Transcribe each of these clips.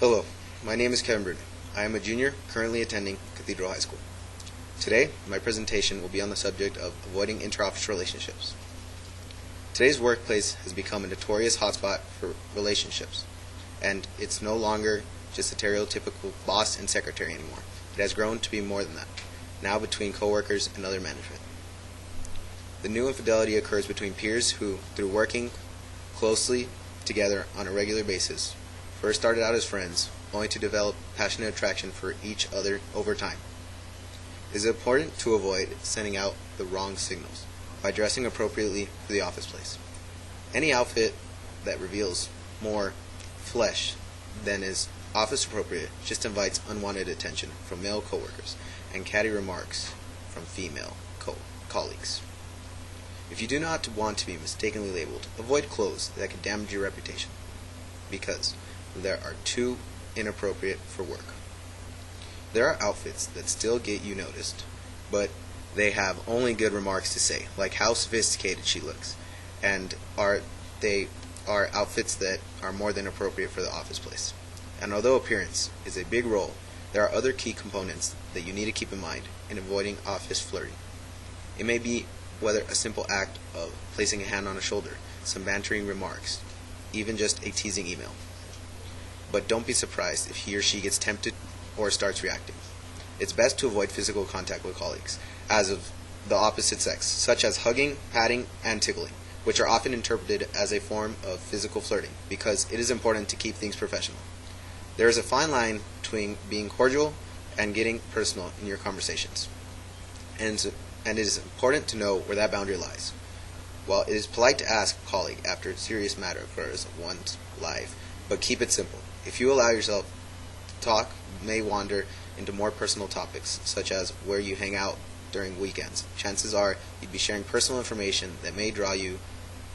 Hello, my name is Kevin Brune. I am a junior currently attending Cathedral High School. Today, my presentation will be on the subject of avoiding inter-office relationships. Today's workplace has become a notorious hotspot for relationships, and it's no longer just a stereotypical boss and secretary anymore. It has grown to be more than that, now between coworkers and other management. The new infidelity occurs between peers who, through working closely together on a regular basis, first started out as friends, only to develop passionate attraction for each other over time. It is important to avoid sending out the wrong signals by dressing appropriately for the office place. Any outfit that reveals more flesh than is office appropriate just invites unwanted attention from male coworkers and catty remarks from female colleagues. If you do not want to be mistakenly labeled, avoid clothes that could damage your reputation, because there are too inappropriate for work. There are outfits that still get you noticed, but they have only good remarks to say, like how sophisticated she looks, and they are outfits that are more than appropriate for the office place. And although appearance is a big role, there are other key components that you need to keep in mind in avoiding office flirting. It may be whether a simple act of placing a hand on a shoulder, some bantering remarks, even just a teasing email. But don't be surprised if he or she gets tempted or starts reacting. It's best to avoid physical contact with colleagues as of the opposite sex, such as hugging, patting, and tickling, which are often interpreted as a form of physical flirting, because it is important to keep things professional. There is a fine line between being cordial and getting personal in your conversations, and it is important to know where that boundary lies. While it is polite to ask a colleague after a serious matter occurs in one's life, but keep it simple. If you allow yourself to talk, you may wander into more personal topics, such as where you hang out during weekends. Chances are you'd be sharing personal information that may draw you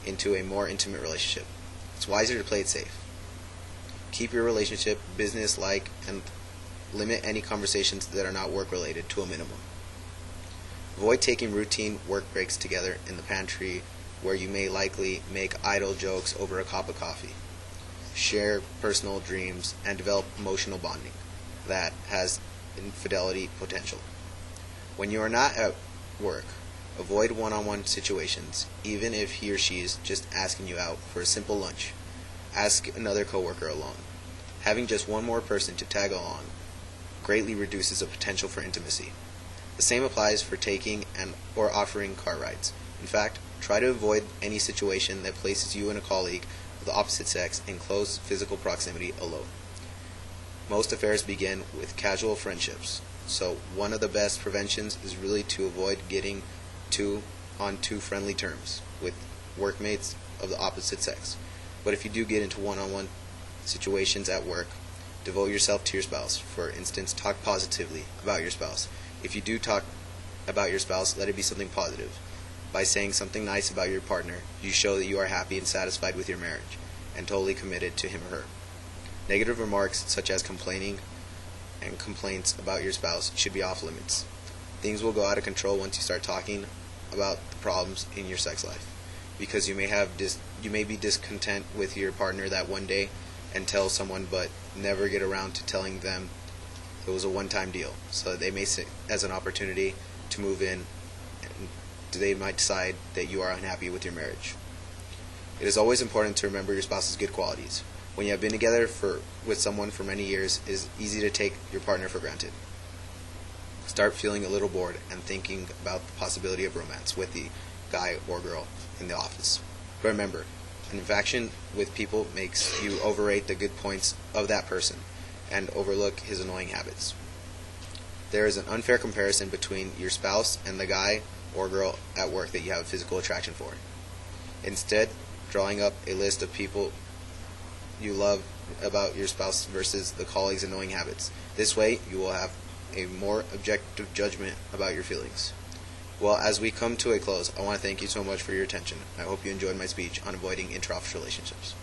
into a more intimate relationship. It's wiser to play it safe. Keep your relationship business-like and limit any conversations that are not work-related to a minimum. Avoid taking routine work breaks together in the pantry, where you may likely make idle jokes over a cup of coffee. Share personal dreams and develop emotional bonding that has infidelity potential. When you are not at work, avoid one-on-one situations, even if he or she is just asking you out for a simple lunch. Ask another coworker alone. Having just one more person to tag along greatly reduces the potential for intimacy. The same applies for taking or offering car rides. In fact, try to avoid any situation that places you and a colleague of the opposite sex in close physical proximity alone. Most affairs begin with casual friendships, so one of the best preventions is really to avoid getting on too friendly terms with workmates of the opposite sex. But if you do get into one-on-one situations at work, devote yourself to your spouse. For instance, talk positively about your spouse. If you do talk about your spouse, let it be something positive. By saying something nice about your partner, you show that you are happy and satisfied with your marriage, and totally committed to him or her. Negative remarks such as complaining and complaints about your spouse should be off limits. Things will go out of control once you start talking about the problems in your sex life, because you may be discontent with your partner that one day and tell someone, but never get around to telling them it was a one-time deal, so they may see it as an opportunity to move in, and they might decide that you are unhappy with your marriage. It is always important to remember your spouse's good qualities. When you have been together with someone for many years, it is easy to take your partner for granted. Start feeling a little bored and thinking about the possibility of romance with the guy or girl in the office. But remember, an infatuation with people makes you overrate the good points of that person and overlook his annoying habits. There is an unfair comparison between your spouse and the guy or girl at work that you have a physical attraction for. Instead, drawing up a list of people you love about your spouse versus the colleague's annoying habits. This way, you will have a more objective judgment about your feelings. Well, as we come to a close, I want to thank you so much for your attention. I hope you enjoyed my speech on avoiding inter-office relationships.